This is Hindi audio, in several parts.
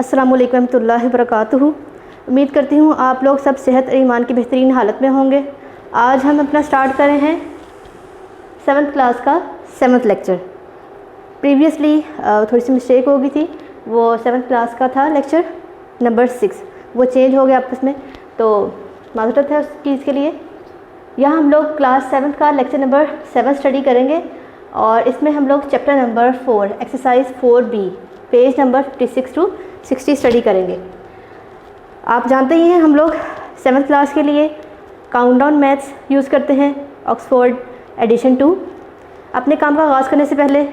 अस्सलामु अलैकुम रहमतुल्लाहि व बरकातुहू। उम्मीद करती हूँ आप लोग सब सेहत और ईमान की बेहतरीन हालत में होंगे। आज हम अपना स्टार्ट कर रहे हैं 7th क्लास का 7th लेक्चर। प्रीवियसली थोड़ी सी मिस्टेक हो गई थी, वो 7th क्लास का था लेक्चर नंबर 6, वो चेंज हो गया आपस में, तो माजरत है उस चीज़ के लिए। यहाँ हम लोग क्लास 7 का लेक्चर नंबर 7 स्टडी करेंगे और इसमें हम लोग chapter number 4 exercise 4B page number 56 to 60 study करेंगे। आप जानते ही हैं हम लोग 7th क्लास के लिए काउंटडाउन मैथ्स यूज़ करते हैं, ऑक्सफोर्ड एडिशन 2। अपने काम का आगाज़ करने से पहले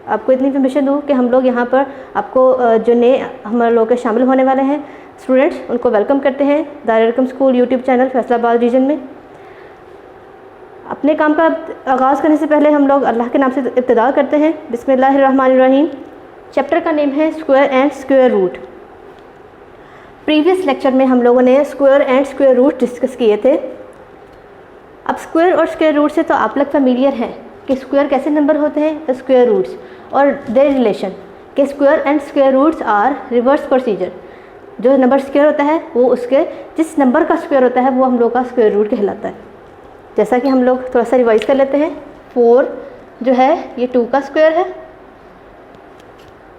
आपको इतनी इन्फॉर्मेशन दूँ कि हम लोग यहाँ पर आपको जो नए हमारे लोग शामिल होने वाले हैं स्टूडेंट्स, उनको वेलकम करते हैं Darul school YouTube channel Faisalabad region में। अपने काम का आगाज़ करने से पहले हम लोग अल्लाह के नाम से इब्तिदा करते हैं। बिस्मिल्लाहिर्रहमानिर्रहीम। चैप्टर का नेम है square and square root. Previous lecture में हम लोगों ने square and square root discuss किए थे। अब स्क्वायर और स्क्वायर रूट से तो आप लोग फेमिलियर हैं कि स्क्वायर कैसे नंबर होते हैं, स्क्वायर रूट्स और देयर रिलेशन कि square and square roots are reverse procedure. जो नंबर स्क्वायर होता है वो उसके जिस नंबर का स्क्वायर होता है वो हम लोग का स्क्वायर रूट कहलाता है। जैसा कि हम लोग थोड़ा सा रिवाइज कर लेते हैं। 4 जो है ये 2 का स्क्वायर है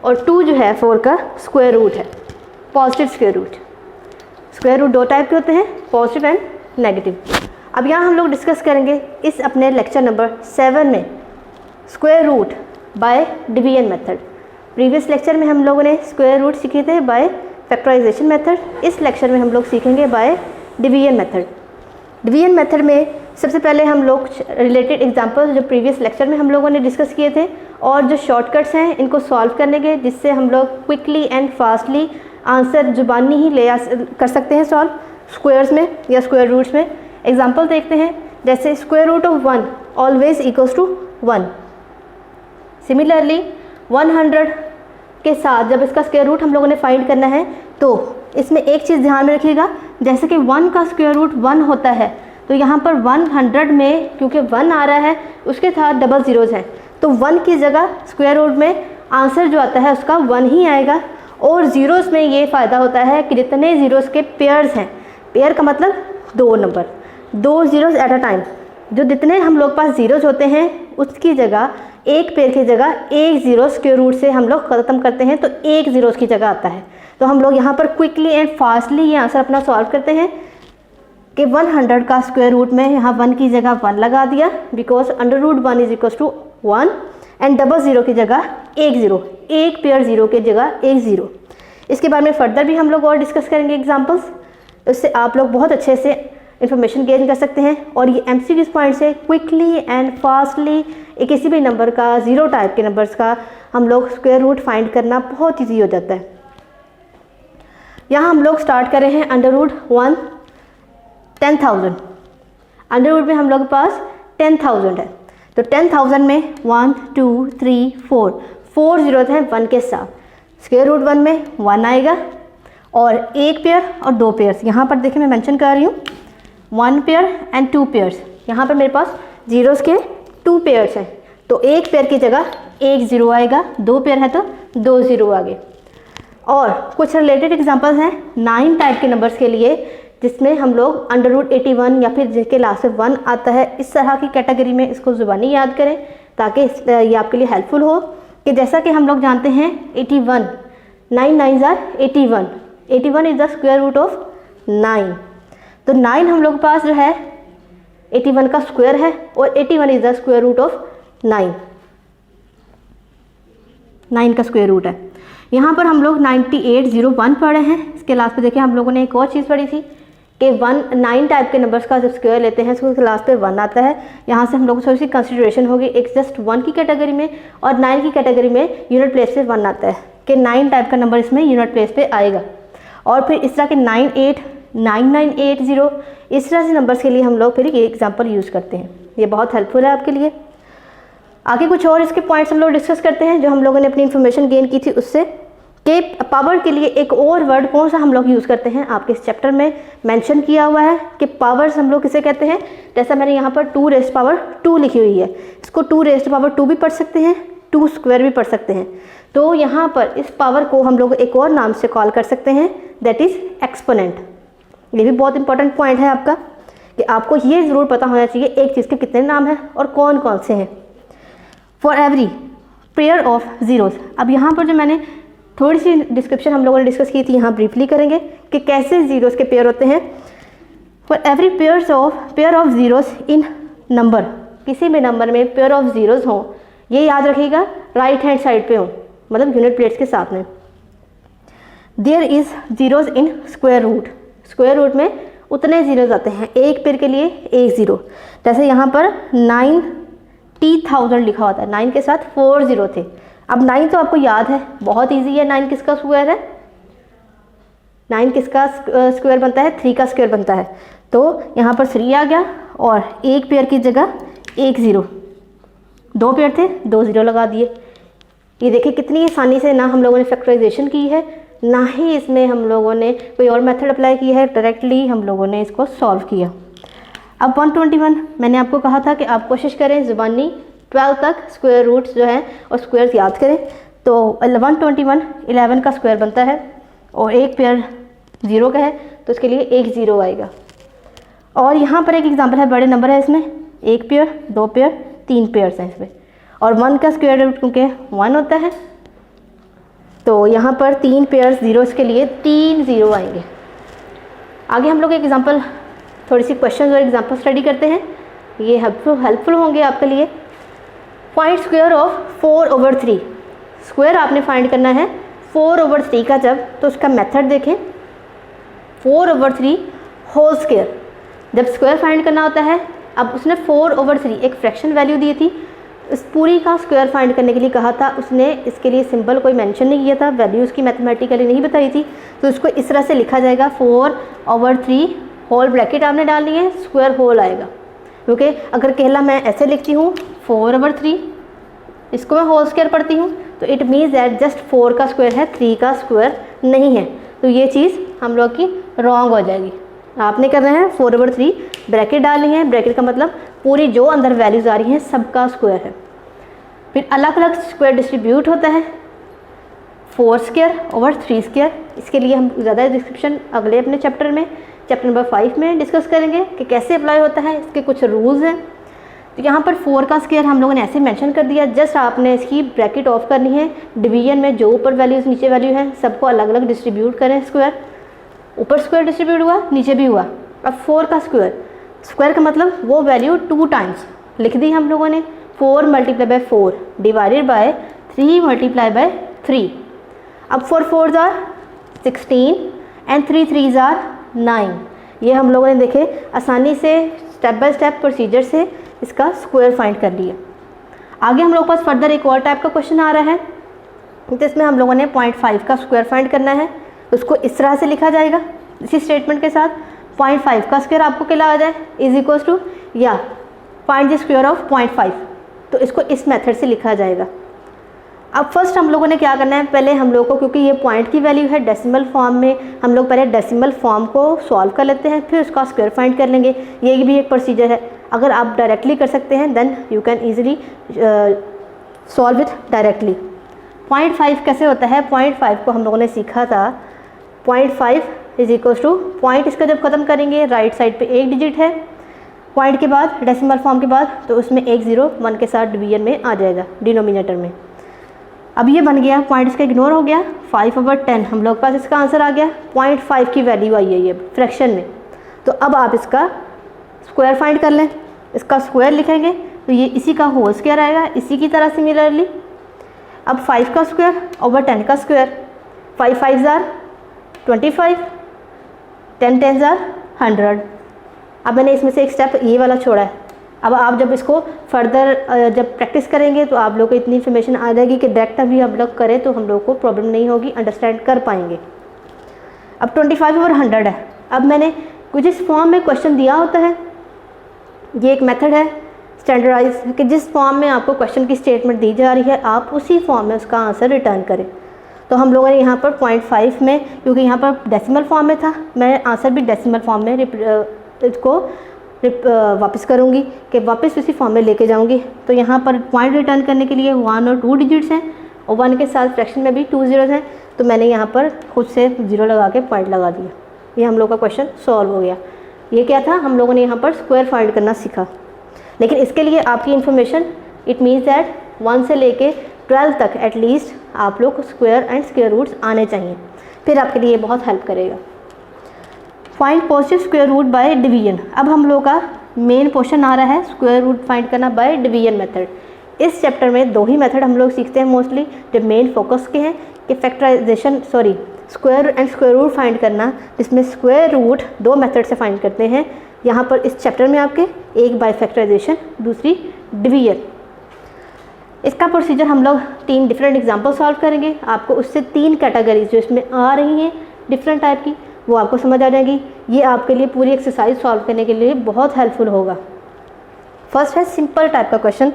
और 2 जो है 4 का स्क्वायर रूट है, positive square root. Square root 2 type के होते हैं, पॉजिटिव एंड नेगेटिव। अब यहाँ हम लोग डिस्कस करेंगे इस अपने लेक्चर नंबर 7 में square root by division method. Previous lecture में हम लोगों ने स्क्वायर रूट सीखे थे बाय फैक्टराइजेशन मेथड। इस लेक्चर में हम लोग सीखेंगे by division method. Division method में सबसे पहले हम लोग रिलेटेड एग्जांपल्स जो प्रीवियस लेक्चर में हम लोगों ने डिस्कस किए थे और जो शॉर्टकट्स हैं इनको सॉल्व करने के, जिससे हम लोग क्विकली एंड फास्टली आंसर जुबानी ही कर सकते हैं सॉल्व स्क्वायर्स में या स्क्वायर रूट्स में। एग्जांपल देखते हैं, जैसे square root of 1 always equals to 1। Similarly 100 के साथ जब इसका स्क्वायर रूट हम लोगों ने फाइंड करना है तो इसमें एक चीज़ ध्यान में रखिएगा, जैसे कि 1 का स्क्वायर रूट 1 होता है तो यहाँ पर 100 में क्योंकि 1 आ रहा है उसके साथ डबल ज़ीरोज़ हैं, तो 1 की जगह स्क्वायर रूट में आंसर जो आता है उसका 1 ही आएगा। और ज़ीरोज़ में ये फ़ायदा होता है कि जितने ज़ीरोज़ के पेयर्स हैं, पेयर का मतलब 2 number, 2 zeros at a time, जो जितने हम लोग पास ज़ीरोज़ होते हैं उसकी जगह एक पेयर की जगह एक ज़ीरो स्क्वायर रूट से हम लोग ख़त्म करते हैं तो एक ज़ीरोज़ की जगह आता है। तो हम लोग यहाँ पर क्विकली एंड फास्टली ये आंसर अपना सॉल्व करते हैं कि 100 का स्क्वायर रूट में यहाँ 1 की जगह 1 लगा दिया, because under root 1 is equal to 1 and double zero की जगह एक ज़ीरो, एक पेयर ज़ीरो की जगह एक ज़ीरो। इसके बारे में फर्दर भी हम लोग और डिस्कस करेंगे एग्जाम्पल्स, उससे आप लोग बहुत अच्छे से इन्फॉर्मेशन गेन कर सकते हैं। और ये MCQ पॉइंट से क्विकली एंड फास्टली किसी भी नंबर का, ज़ीरो टाइप के नंबर्स का हम लोग स्क्वायर रूट फाइंड करना बहुत ईजी हो जाता है। यहाँ हम लोग स्टार्ट कर रहे हैं अंडर रूट 1 10,000। अंडर रूट में हम लोग के पास 10,000 है, तो 10,000 में 1 2 3 4 ज़ीरोज़ हैं 1 के साथ। स्क्वायर रूट 1 में 1 आएगा और एक पेयर और 2 पेयर्स, यहाँ पर देखिए मैं मेंशन कर रही हूँ 1 पेयर एंड 2 पेयर्स। यहाँ पर मेरे पास ज़ीरोज़ के 2 पेयर्स हैं, तो एक पेयर की जगह एक ज़ीरो आएगा, 2 पेयर है तो 2 ज़ीरो आगे। और कुछ रिलेटेड एग्जांपल्स हैं 9 टाइप के नंबर्स के लिए, जिसमें हम लोग अंडर रूट 81 या फिर जिसके लास्ट में 1 आता है, इस तरह की कैटेगरी में इसको ज़ुबानी याद करें ताकि ये आपके लिए हेल्पफुल हो। कि जैसा कि हम लोग जानते हैं 81, 9 9s are 81, 81 is the square root of 9। तो 9 हम लोग के पास जो है 81 का स्क्वायर है और 81 is the square root of 9, 9 का स्क्वायर रूट है। यहाँ पर हम लोग 9801 पढ़े हैं। इसके लास्ट पे देखिए हम लोगों ने एक और चीज़ पढ़ी थी कि 9 टाइप के नंबर्स का जब स्क्वायर लेते हैं उसके लास्ट पे 1 आता है। यहाँ से हम लोग को थोड़ी सी कंसिडरेशन होगी, एक जस्ट 1 की कैटेगरी में और 9 की कैटेगरी में यूनिट प्लेस पे 1 आता है कि 9 टाइप का नंबर इसमें यूनिट प्लेस पे आएगा। और फिर इस तरह के 98 9980 इस तरह से नंबर्स के लिए हम लोग फिर ये एग्जाम्पल यूज़ करते हैं। ये बहुत हेल्पफुल है आपके लिए। आगे कुछ और इसके पॉइंट्स हम लोग डिस्कस करते हैं जो हम लोगों ने अपनी इन्फॉर्मेशन गेन की थी उससे, कि पावर के लिए एक और वर्ड कौन सा हम लोग यूज़ करते हैं आपके इस चैप्टर में मेंशन किया हुआ है कि पावर्स हम लोग किसे कहते हैं। जैसा मैंने यहाँ पर 2 रेज़ पावर 2 लिखी हुई है, इसको 2 रेज़ पावर 2 भी पढ़ सकते हैं 2 स्क्वायर भी पढ़ सकते हैं। तो यहाँ पर इस पावर को हम लोग एक और नाम से कॉल कर सकते हैं, दैट इज़ एक्सपोनेंट। ये भी बहुत इंपॉर्टेंट पॉइंट है आपका कि आपको ये ज़रूर पता होना चाहिए एक चीज़ के कितने नाम हैं और कौन कौन से हैं। For every pair of zeros, अब यहाँ पर जो मैंने थोड़ी सी डिस्क्रिप्शन हम लोगों ने डिस्कस की थी, यहाँ ब्रीफली करेंगे कि कैसे ज़ीरोज़ के पेयर होते हैं। For every pair of zeros in number, किसी भी नंबर में पेयर ऑफ ज़ीरोज़ हों, ये याद रखिएगा राइट हैंड साइड पे हों, मतलब यूनिट प्लेट्स के साथ में। There is zeros in square root, square root में उतने ज़ीरोज़ आते हैं, एक पेयर के लिए एक ज़ीरो। जैसे यहाँ पर 90,000 लिखा होता है, 9 के साथ 4 ज़ीरो थे। अब 9 तो आपको याद है, बहुत इजी है। 9 किसका स्क्वायर है? 9 किसका स्क्वायर बनता है? 3 का स्क्वायर बनता है। तो यहाँ पर 3 आ गया और एक पेयर की जगह एक ज़ीरो, 2 पेयर थे 2 ज़ीरो लगा दिए। ये देखिए कितनी आसानी से, ना हम लोगों ने फैक्टराइजेशन की है, ना ही इसमें हम लोगों ने कोई और मेथड अप्लाई की है, डायरेक्टली हम लोगों ने इसको सॉल्व किया। अब 121 मैंने आपको कहा था कि आप कोशिश करें ज़ुबानी 12 तक स्क्वायर रूट्स जो है और स्क्वायर्स याद करें। तो 121 11 का स्क्वायर बनता है और एक पेयर ज़ीरो का है तो इसके लिए एक ज़ीरो आएगा। और यहाँ पर एक एग्जांपल है, बड़े नंबर है इसमें, एक पेयर 2 पेयर 3 पेयर्स हैं इसमें, और 1 का स्क्वायर रूट क्योंकि 1 होता है तो यहाँ पर 3 पेयर्स ज़ीरोज़ के लिए 3 ज़ीरो आएंगे। आगे हम लोग एक एग्जांपल, थोड़ी सी क्वेश्चन और एग्जांपल स्टडी करते हैं, ये हेल्पफुल होंगे आपके लिए। फाइंड स्क्वायर ऑफ 4/3, स्क्वायर आपने फाइंड करना है 4/3 का। जब तो उसका मेथड देखें, 4/3 होल स्क्वायर, जब स्क्वायर फाइंड करना होता है। अब उसने 4/3 एक फ्रैक्शन वैल्यू दी थी, इस पूरी का स्क्वायर फाइंड करने के लिए कहा था, उसने इसके लिए सिंबल कोई मेंशन नहीं किया था, वैल्यू उसकी मैथमेटिकली नहीं बताई थी, तो इसको इस तरह से लिखा जाएगा 4/3 होल ब्रैकेट आपने डालनी है, स्क्वायर होल आएगा। क्योंकि अगर कहला मैं ऐसे लिखती हूँ 4/3, इसको मैं होल स्क्वायर पढ़ती हूँ, तो इट मीन्स दैट जस्ट 4 का स्क्वायर है, 3 का स्क्वायर नहीं है। तो ये चीज़ हम लोग की रॉन्ग हो जाएगी। आपने करना है 4/3 ब्रैकेट डालनी है, ब्रैकेट का मतलब पूरी जो अंदर वैल्यूज़ आ रही हैं सबका स्क्वायर है। फिर अलग अलग स्क्वायर डिस्ट्रीब्यूट होता है, 4 स्क्वायर ओवर 3 स्क्वायर। इसके लिए हम ज़्यादा डिस्क्रिप्शन अगले अपने चैप्टर में, चैप्टर नंबर 5 में डिस्कस करेंगे कि कैसे अप्लाई होता है, इसके कुछ रूल्स हैं। तो यहाँ पर 4 का स्क्वायर हम लोगों ने ऐसे मेंशन कर दिया, जस्ट आपने इसकी ब्रैकेट ऑफ करनी है। डिवीजन में जो ऊपर वैल्यूज़ नीचे वैल्यू है सबको अलग अलग डिस्ट्रीब्यूट करें स्क्वायर, ऊपर स्क्वायर डिस्ट्रीब्यूट हुआ नीचे भी हुआ। अब 4 का स्क्वायर, स्क्वायर का मतलब वो वैल्यू 2 टाइम्स लिख दी हम लोगों ने, 4 × 4 डिवाइडेड बाय 3 × 3। अब 4 4s are 16 and 3 3s are 9। ये हम लोगों ने देखे आसानी से स्टेप बाय स्टेप प्रोसीजर से इसका स्क्वायर फाइंड कर लिया। आगे हम लोग पास फर्दर एक और टाइप का क्वेश्चन आ रहा है, जिसमें हम लोगों ने 0.5 का स्क्वायर फाइंड करना है। उसको इस तरह से लिखा जाएगा, इसी स्टेटमेंट के साथ 0.5 का स्क्वायर आपको क्या आ जाए इज इक्वल टू या फाइंड द स्क्वायर ऑफ 0.5। तो इसको इस मेथड से लिखा जाएगा। अब फर्स्ट हम लोगों ने क्या करना है, पहले हम लोग को, क्योंकि ये पॉइंट की वैल्यू है डेसिमल फॉर्म में, हम लोग पहले डेसिमल फॉर्म को सॉल्व कर लेते हैं, फिर उसका स्क्वायर फाइंड कर लेंगे। ये भी एक प्रोसीजर है। अगर आप डायरेक्टली कर सकते हैं then you can easily solve it directly. 0.5 कैसे होता है, 0.5 को हम लोगों ने सीखा था, 0.5 इज इक्वल टू पॉइंट, इसका जब ख़त्म करेंगे राइट साइड पे एक डिजिट है, पॉइंट के बाद डेसिमल फॉर्म के बाद, तो उसमें एक ज़ीरो 1 के साथ डिवीजन में आ जाएगा डिनोमिनेटर में। अब ये बन गया, पॉइंट इसका इग्नोर हो गया, 5/10 हम लोग पास इसका आंसर आ गया। 0.5 की वैल्यू आई है ये फ्रैक्शन में। तो अब आप इसका स्क्वायर फाइंड कर लें, इसका स्क्वायर लिखेंगे तो ये इसी का होल स्क्वायर आएगा, इसी की तरह सिमिलरली। अब 5 का स्क्वायर ओवर 10 का square, 5 5s are 25, 10 10s are 100। अब मैंने इसमें से एक स्टेप ये वाला छोड़ा है। अब आप जब इसको फर्दर जब प्रैक्टिस करेंगे तो आप लोग को इतनी इन्फॉर्मेशन आ जाएगी कि डायरेक्ट अभी हम लोग करें तो हम लोग को प्रॉब्लम नहीं होगी, अंडरस्टैंड कर पाएंगे। अब 25/100 है। अब मैंने कुछ इस फॉर्म में क्वेश्चन दिया होता है, ये एक मेथड है स्टैंडर्डाइज कि जिस फॉर्म में आपको क्वेश्चन की स्टेटमेंट दी जा रही है आप उसी फॉर्म में उसका आंसर रिटर्न करें। तो हम लोगों ने यहाँ पर 0.5 में, क्योंकि यहाँ पर डेसिमल फॉर्म में था, मैं आंसर भी डेसिमल फॉर्म में इसको वापस करूँगी कि वापस उसी फॉर्म में लेके जाऊँगी। तो यहाँ पर पॉइंट रिटर्न करने के लिए 1 और 2 डिजिट्स हैं और 1 के साथ फ्रैक्शन में भी 2 ज़ीरोज़ हैं, तो मैंने यहाँ पर खुद से 0 लगा के पॉइंट लगा दिया। ये हम लोग का क्वेश्चन सॉल्व हो गया। ये क्या था, हम लोगों ने यहाँ पर स्क्वायर फाइंड करना सीखा। लेकिन इसके लिए आपकी इन्फॉर्मेशन इट मीन्स दैट 1 से लेके 12 तक एटलीस्ट आप लोग स्क्वायर एंड स्क्वायर रूट्स आने चाहिए, फिर आपके लिए बहुत हेल्प करेगा। Find positive square root by division. अब हम लोग का मेन पोर्शन आ रहा है स्क्वायर रूट फाइंड करना बाय डिवीजन मेथड। इस चैप्टर में 2 ही मेथड हम लोग सीखते हैं मोस्टली, जो मेन फोकस के हैं कि factorization square and square root find करना, जिसमें स्क्वायर रूट 2 मेथड से फाइंड करते हैं। यहाँ पर इस चैप्टर में आपके एक बाय फैक्टराइजेशन, दूसरी डिवीजन। इसका प्रोसीजर हम लोग 3 डिफरेंट एग्जांपल सॉल्व करेंगे। आपको उससे 3 कैटेगरीज जो इसमें आ रही हैं डिफरेंट टाइप की, वो आपको समझ आ जाएगी। ये आपके लिए पूरी एक्सरसाइज सॉल्व करने के लिए बहुत हेल्पफुल होगा। फर्स्ट है सिंपल टाइप का क्वेश्चन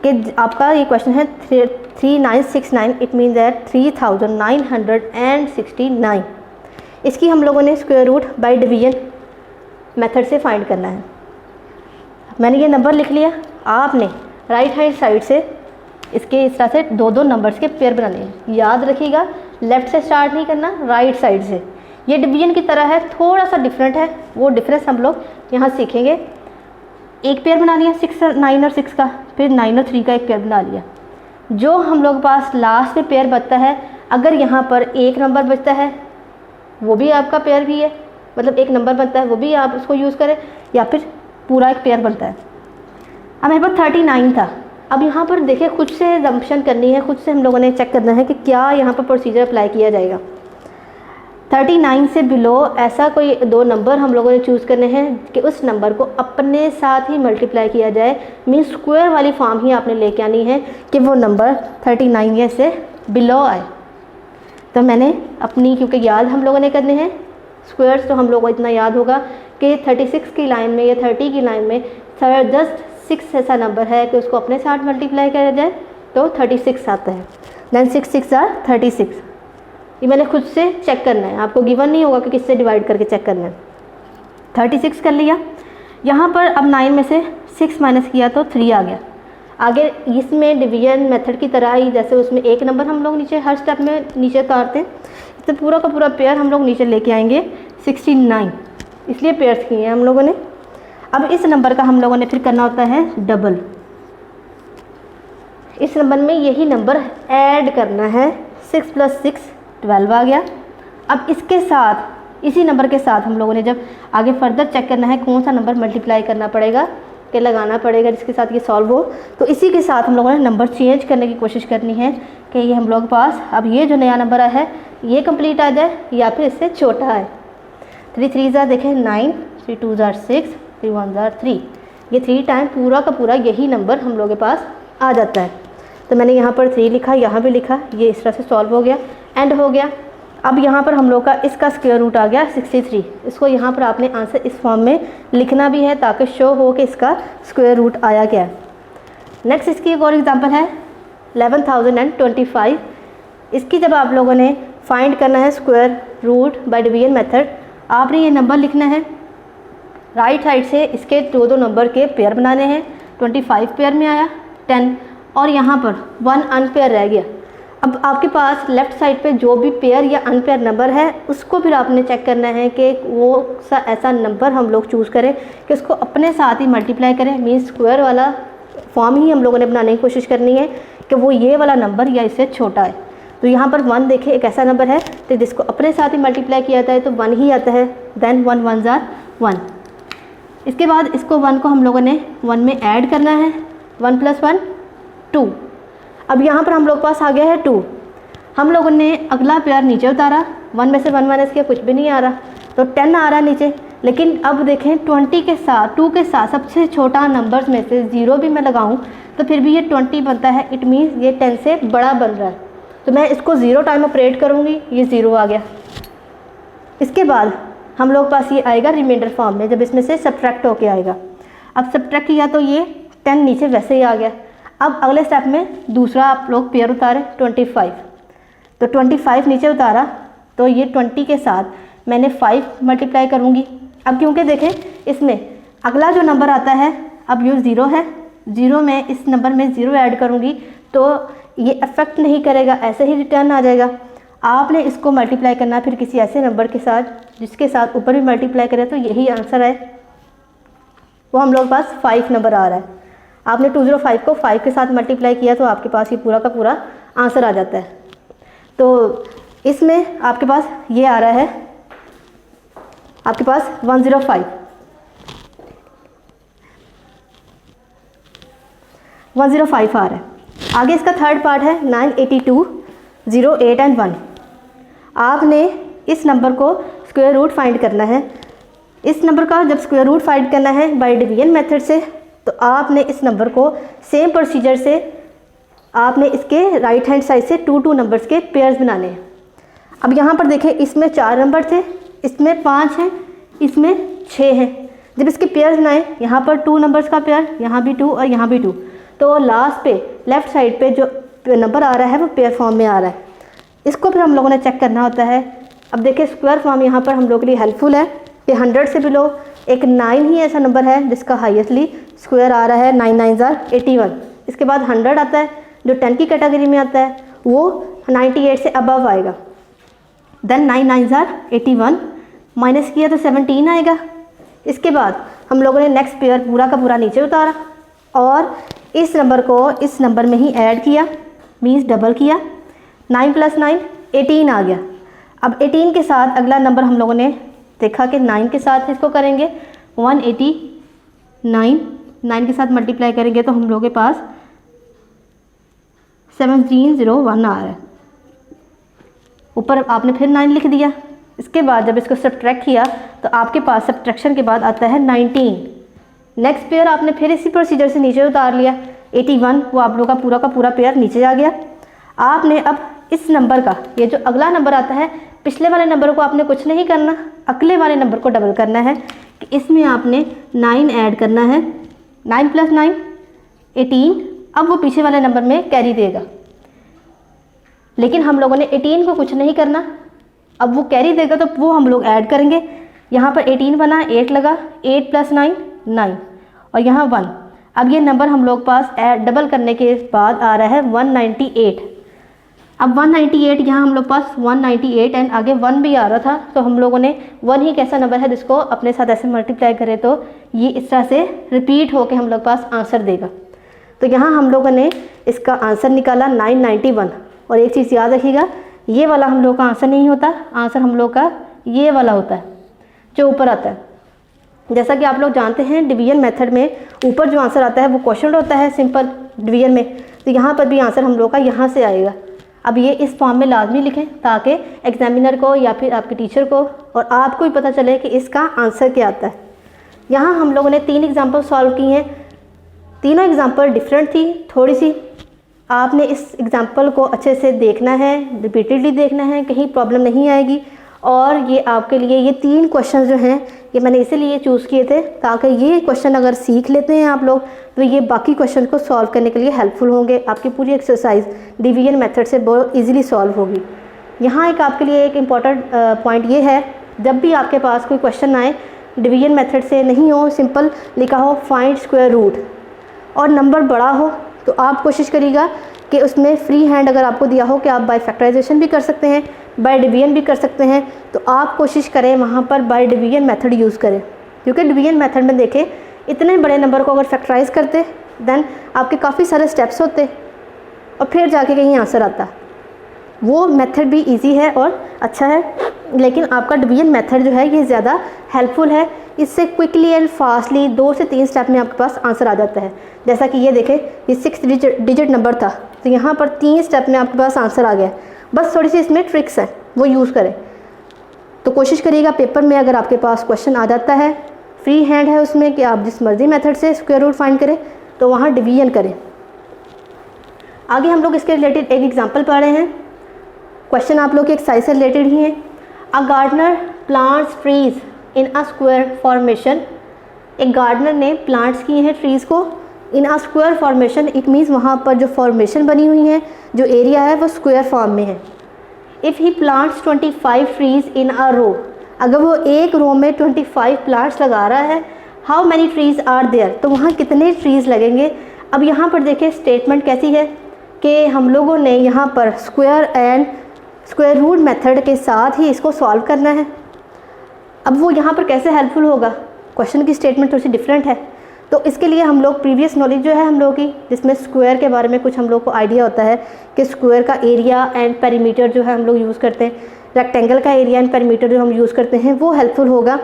कि आपका ये क्वेश्चन है 3969, इट मीन दैट 3969। इसकी हम लोगों ने square root by division method से फाइंड करना है। मैंने ये नंबर लिख लिया। आपने राइट हैंड साइड से इसके इस तरह से 2-2 नंबर्स के पेयर बनाने हैं। याद रखिएगा, लेफ़्ट से स्टार्ट नहीं करना, राइट साइड से। ये डिवीजन की तरह है, थोड़ा सा डिफरेंट है, वो डिफरेंस हम लोग यहाँ सीखेंगे। एक पेयर बना लिया 9 और 6 का, फिर 9 और 3 का एक पेयर बना लिया। जो हम लोग पास लास्ट में पेयर बचता है, अगर यहाँ पर एक नंबर बचता है वो भी आपका पेयर भी है, मतलब एक नंबर बनता है वो भी आप उसको यूज़ करें, या फिर पूरा एक पेयर बनता है। अब मेरे पास 39 था। अब यहाँ पर देखिए खुद से जम्पशन करनी है, खुद से हम लोगों ने चेक करना है कि क्या यहाँ पर प्रोसीजर अप्लाई किया जाएगा। 39 से बिलो ऐसा कोई 2 नंबर हम लोगों ने चूज़ करने हैं कि उस नंबर को अपने साथ ही मल्टीप्लाई किया जाए। मीन्स स्क्वायर वाली फॉर्म ही आपने लेके आनी है कि वो नंबर 39 से बिलो आए। तो मैंने अपनी, क्योंकि याद हम लोगों ने करने हैं स्क्वायर्स, तो हम लोगों को इतना याद होगा कि 36 की लाइन में या 30 की लाइन में जस्ट 6 ऐसा नंबर है कि उसको अपने साथ मल्टीप्लाई किया जाए तो 36 आता है। Then 6 6 are 36। ये मैंने खुद से चेक करना है, आपको गिवन नहीं होगा कि किससे डिवाइड करके चेक करना है। 36 कर लिया। यहाँ पर अब 9 में से 6 माइनस किया तो 3 आ गया। आगे इसमें डिवीजन मेथड की तरह ही, जैसे उसमें एक नंबर हम लोग नीचे हर स्टेप में नीचे उतारते हैं, तो पूरा का पूरा पेयर हम लोग नीचे लेके आएंगे 69, इसलिए पेयर्स किए हैं हम लोगों ने। अब इस नंबर का हम लोगों ने फिर करना होता है डबल। इस नंबर में यही नंबर ऐड करना है, 6 + 6 12 आ गया। अब इसके साथ, इसी नंबर के साथ हम लोगों ने जब आगे फर्दर चेक करना है कौन सा नंबर मल्टीप्लाई करना पड़ेगा, के लगाना पड़ेगा जिसके साथ ये सॉल्व हो, तो इसी के साथ हम लोगों ने नंबर चेंज करने की कोशिश करनी है कि ये हम लोग पास अब ये जो नया नंबर है ये कंप्लीट आ जाए या फिर इससे छोटा है। 3 3 देखें 9, 3 2 6, 3 1 3। ये 3 टाइम पूरा का पूरा यही नंबर हम लोग के पास आ जाता है। तो मैंने यहाँ पर 3 लिखा, यहाँ भी लिखा, ये इस तरह से सॉल्व हो गया, एंड हो गया। अब यहाँ पर हम लोग का इसका स्क्वायर रूट आ गया 63। इसको यहाँ पर आपने आंसर इस फॉर्म में लिखना भी है ताकि शो हो कि इसका स्क्वायर रूट आया क्या है। नेक्स्ट इसकी एक और एग्जांपल है 11,025। इसकी जब आप लोगों ने फाइंड करना है square root by division method, आपने ये नंबर लिखना है, राइट साइड से इसके 2 नंबर के पेयर बनाने हैं। 25 पेयर में आया 10, और यहाँ पर 1 अनपेयर रह गया। अब आपके पास लेफ़्ट साइड पे जो भी पेयर या अनपेयर नंबर है उसको फिर आपने चेक करना है कि वो सा ऐसा नंबर हम लोग चूज़ करें कि उसको अपने साथ ही मल्टीप्लाई करें। मीन्स स्क्वायर वाला फॉर्म ही हम लोगों ने बनाने की कोशिश करनी है कि वो ये वाला नंबर या इससे छोटा है। तो यहाँ पर 1 देखें, एक ऐसा नंबर है तो जिसको अपने साथ ही मल्टीप्लाई किया जाता है तो 1 ही आता है। देन 1 1 1। इसके बाद इसको 1 को हम लोगों ने 1 में ऐड करना है, 1 + 1 2। अब यहाँ पर हम लोग पास आ गया है 2। हम लोगों ने अगला पेयर नीचे उतारा, 1 में से 1 माइनस किया, कुछ भी नहीं आ रहा, तो 10 आ रहा है नीचे। लेकिन अब देखें 20 के साथ, 2 के साथ सबसे छोटा नंबर्स में से 0 भी मैं लगाऊं तो फिर भी ये 20 बनता है। इट मीन्स ये 10 से बड़ा बन रहा है, तो मैं इसको 0 टाइम ऑपरेट करूँगी, ये 0 आ गया। इसके बाद हम लोग पास ये आएगा रिमाइंडर फॉर्म में, जब इसमें से सब्ट्रैक्ट होके आएगा। अब सब्ट्रैक्ट किया तो ये 10 नीचे वैसे ही आ गया। अब अगले स्टेप में दूसरा आप लोग पेयर उतारे 25, तो 25 नीचे उतारा तो ये 20 के साथ मैंने 5 मल्टीप्लाई करूँगी। अब क्योंकि देखें इसमें अगला जो नंबर आता है, अब ये 0 है, 0 में इस नंबर में 0 ऐड करूँगी तो ये अफेक्ट नहीं करेगा, ऐसे ही रिटर्न आ जाएगा। आपने इसको मल्टीप्लाई करना फिर किसी ऐसे नंबर के साथ जिसके साथ ऊपर भी मल्टीप्लाई करें तो यही आंसर है, वो हम लोग के पास 5 नंबर आ रहा है। आपने 205 को 5 के साथ मल्टीप्लाई किया तो आपके पास ये पूरा का पूरा आंसर आ जाता है। तो इसमें आपके पास ये आ रहा है, आपके पास 105 आ रहा है। आगे इसका थर्ड पार्ट है 982, 0, 8 एंड 1। आपने इस नंबर को स्क्वायर रूट फाइंड करना है। इस नंबर का जब स्क्वायर रूट फाइंड करना है बाय डिवीजन मेथड से, तो आपने इस नंबर को सेम प्रोसीजर से आपने इसके राइट हैंड साइड से 2 नंबर्स के पेयर्स बनाने हैं। अब यहाँ पर देखें, इसमें 4 नंबर थे, इसमें 5 हैं, इसमें 6 हैं। जब इसके पेयर्स बनाए, यहाँ पर 2 नंबर्स का पेयर, यहाँ भी 2 और यहाँ भी 2, तो लास्ट पे लेफ़्ट साइड पे जो नंबर आ रहा है वो पेयर फॉर्म में आ रहा है। इसको फिर हम लोगों ने चेक करना होता है। अब देखिए स्क्वायर फॉर्म यहाँ पर हम लोग के लिए हेल्पफुल है कि 100 से बिलो एक 9 ही ऐसा नंबर है जिसका हाईएस्टली स्क्वायर आ रहा है, 9 9 ज़ार 81। इसके बाद 100 आता है जो 10 की कैटेगरी में आता है, वो 98 से अबव आएगा। देन 9 9 ज़ार 81 माइनस किया तो 17 आएगा। इसके बाद हम लोगों ने नेक्स्ट पेयर पूरा का पूरा नीचे उतारा और इस नंबर को इस नंबर में ही ऐड किया, मीन्स डबल किया। 9 + 9 18 आ गया। अब 18 के साथ अगला नंबर हम लोगों ने देखा कि 9 के साथ इसको करेंगे 189, 9 के साथ मल्टीप्लाई करेंगे तो हम लोगों के पास 1701 आ रहा है। ऊपर आपने फिर 9 लिख दिया। इसके बाद जब इसको सब्ट्रैक्ट किया तो आपके पास सब्ट्रैक्शन के बाद आता है 19। नेक्स्ट पेयर आपने फिर इसी प्रोसीजर से नीचे उतार लिया, 81, वो आप लोग का पूरा पेयर नीचे आ गया। आपने अब इस नंबर का ये जो अगला नंबर आता है, पिछले वाले नंबर को आपने कुछ नहीं करना, अगले वाले नंबर को डबल करना है कि इसमें आपने 9 ऐड करना है। 9 + 9 18, अब वो पीछे वाले नंबर में कैरी देगा, लेकिन हम लोगों ने 18 को कुछ नहीं करना। अब वो कैरी देगा तो वो हम लोग ऐड करेंगे। यहाँ पर 18 बना, 8 लगा, 8 + 9 9 और यहाँ 1। अब ये नंबर हम लोग पास ऐड डबल करने के बाद आ रहा है 198। अब 198 यहाँ हम लोग पास 198 एंड आगे 1 भी आ रहा था, तो हम लोगों ने 1 ही कैसा नंबर है जिसको अपने साथ ऐसे मल्टीप्लाई करें तो ये इस तरह से रिपीट होकर हम लोग पास आंसर देगा। तो यहाँ हम लोगों ने इसका आंसर निकाला 991। और एक चीज़ याद रखिएगा, ये वाला हम लोग का आंसर नहीं होता, आंसर हम लोग का ये वाला होता है जो ऊपर आता है। जैसा कि आप लोग जानते हैं डिवीजन मेथड में ऊपर जो आंसर आता है वो क्वेश्चन होता है सिंपल डिवीजन में, तो यहाँ पर भी आंसर हम लोग का यहाँ से आएगा। अब ये इस फॉर्म में लाजमी लिखें ताकि एग्जामिनर को या फिर आपके टीचर को और आपको भी पता चले कि इसका आंसर क्या आता है। यहाँ हम लोगों ने 3 एग्जाम्पल सॉल्व की हैं, तीनों एग्जाम्पल डिफरेंट थी थोड़ी सी। आपने इस एग्जाम्पल को अच्छे से देखना है, रिपीटेडली देखना है, कहीं प्रॉब्लम नहीं आएगी। और ये आपके लिए ये 3 क्वेश्चन जो हैं ये मैंने इसीलिए चूज़ किए थे ताकि ये क्वेश्चन अगर सीख लेते हैं आप लोग तो ये बाकी क्वेश्चन को सॉल्व करने के लिए हेल्पफुल होंगे। आपकी पूरी एक्सरसाइज डिवीजन मेथड से बहुत इजीली सॉल्व होगी। यहाँ एक आपके लिए एक इम्पॉर्टेंट पॉइंट ये है, जब भी आपके पास कोई क्वेश्चन आए डिवीजन मेथड से नहीं हो, सिंपल लिखा हो फाइंड स्क्वायर रूट और नंबर बड़ा हो, तो आप कोशिश करिएगा कि उसमें फ्री हैंड अगर आपको दिया हो कि आप बाय फैक्टराइजेशन भी कर सकते हैं, बाय डिवीजन भी कर सकते हैं, तो आप कोशिश करें वहाँ पर बाय डिवीजन मेथड यूज़ करें। क्योंकि डिवीजन मेथड में देखें इतने बड़े नंबर को अगर फैक्टराइज करते देन आपके काफ़ी सारे स्टेप्स होते और फिर जाके कहीं आंसर आता। वो मेथड भी इजी है और अच्छा है, लेकिन आपका डिवीजन मेथड जो है ये ज़्यादा हेल्पफुल है। इससे क्विकली एंड फास्टली 2 से 3 स्टेप में आपके पास आंसर आ जाता है। जैसा कि ये देखें ये 6 डिजिट नंबर था, तो यहाँ पर 3 स्टेप में आपके पास आंसर आ गया। बस थोड़ी सी इसमें ट्रिक्स हैं वो यूज़ करें। तो कोशिश करिएगा पेपर में अगर आपके पास क्वेश्चन आ जाता है, फ्री हैंड है उसमें कि आप जिस मर्जी मेथड से स्क्वायर रूट फाइंड करें तो वहाँ डिवीजन करें। आगे हम लोग इसके रिलेटेड एक एग्जांपल पढ़ रहे हैं। क्वेश्चन आप लोग के एक्सरसाइज से रिलेटेड ही है। A gardener plants trees in a square formation. एक गार्डनर ने प्लांट्स किए हैं ट्रीज़ को in a square formation. It means वहाँ पर जो फॉर्मेशन बनी हुई है, जो एरिया है वो स्क्वायर फॉर्म में है। If he plants 25 trees in a row, अगर वो एक रो में 25 प्लांट्स लगा रहा है, how many trees are there, तो वहाँ कितने ट्रीज़ लगेंगे। अब यहाँ पर देखिए स्टेटमेंट कैसी है कि हम लोगों ने यहाँ पर square and square root method के साथ ही इसको सॉल्व करना है। अब वो यहाँ पर कैसे हेल्पफुल होगा, क्वेश्चन की स्टेटमेंट थोड़ी सी डिफरेंट है, तो इसके लिए हम लोग प्रीवियस नॉलेज जो है हम लोग की, जिसमें स्क्वायर के बारे में कुछ हम लोग को आइडिया होता है कि स्क्वायर का एरिया एंड पेरीमीटर जो है हम लोग यूज़ करते हैं, रेक्टेंगल का एरिया एंड पेरीमीटर जो हम यूज़ करते हैं वो हेल्पफुल होगा।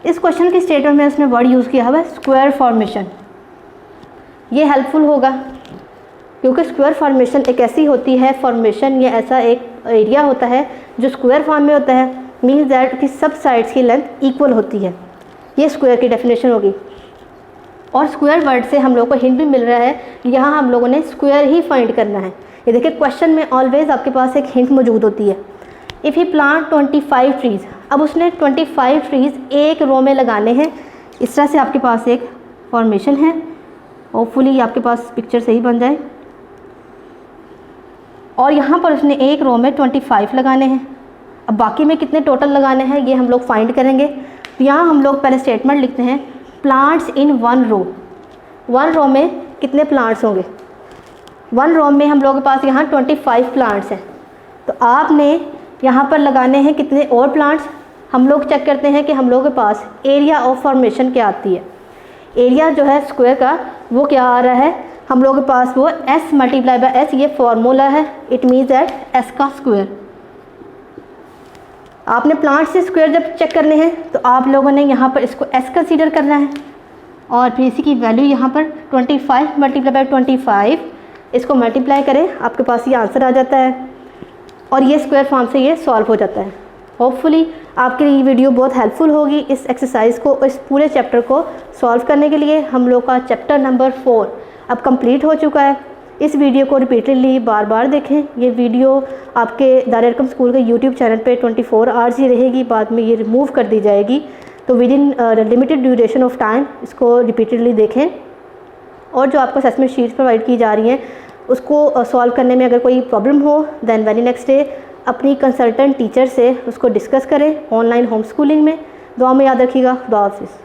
इस क्वेश्चन की स्टेटमेंट में उसने वर्ड यूज़ किया हुआ है स्क्वायर फॉर्मेशन, ये हेल्पफुल होगा क्योंकि स्क्वायर फॉर्मेशन एक ऐसी होती है फॉर्मेशन, ये ऐसा एक एरिया होता है जो स्क्वायर फॉर्म में होता है, मीन्स दैट कि सब साइड्स की लेंथ इक्वल होती है। ये स्क्वायर की डेफिनेशन होगी। और स्क्वायर वर्ड से हम लोग को हिंट भी मिल रहा है, यहाँ हम लोगों ने स्क्वायर ही फाइंड करना है। ये देखिए क्वेश्चन में ऑलवेज आपके पास एक हिंट मौजूद होती है। इफ़ ही प्लांट 25 ट्रीज़, अब उसने 25 ट्रीज़ एक रो में लगाने हैं। इस तरह से आपके पास एक फॉर्मेशन है, होपफुली आपके पास पिक्चर सही बन जाए। और यहाँ पर उसने एक रो में 25 लगाने हैं। अब बाकी में कितने टोटल लगाने हैं ये हम लोग फाइंड करेंगे। तो यहाँ हम लोग पहले स्टेटमेंट लिखते हैं plants in one row. One row में कितने प्लांट्स होंगे, वन रो में हम लोगों के पास यहाँ 25 प्लांट्स हैं, तो आपने यहाँ पर लगाने हैं कितने और प्लांट्स। हम लोग चेक करते हैं कि हम लोगों के पास एरिया ऑफ फॉर्मेशन क्या आती है। एरिया जो है स्क्वायर का वो क्या आ रहा है हम लोगों के पास, वो s मल्टीप्लाई बाय s, ये फॉर्मूला है। इट मीन्स दैट s का स्क्वायर। आपने प्लांट से स्क्वायर जब चेक करने हैं तो आप लोगों ने यहाँ पर इसको s कंसीडर करना है और फिर इसी की वैल्यू यहाँ पर 25 मल्टीप्लाई बाय 25, इसको मल्टीप्लाई करें, आपके पास ये आंसर आ जाता है और ये स्क्वायर फॉर्म से ये सॉल्व हो जाता है। होपफुली आपके लिए ये वीडियो बहुत हेल्पफुल होगी इस एक्सरसाइज को, इस पूरे चैप्टर को सॉल्व करने के लिए। हम लोग का चैप्टर नंबर 4 अब कंप्लीट हो चुका है। इस वीडियो को रिपीटेडली बार बार देखें। ये वीडियो आपके दारुल अरकम स्कूल के यूट्यूब चैनल पे 24 आवर्स ही रहेगी, बाद में ये रिमूव कर दी जाएगी। तो with in limited duration of time इसको रिपीटेडली देखें। और जो आपको असेसमेंट शीट्स प्रोवाइड की जा रही हैं उसको सॉल्व करने में अगर कोई प्रॉब्लम हो दैन वेरी नेक्स्ट डे अपनी कंसल्टेंट टीचर से उसको डिस्कस करें ऑनलाइन होम स्कूलिंग में। दुआ में याद रखिएगा। खुदा हाफिज़।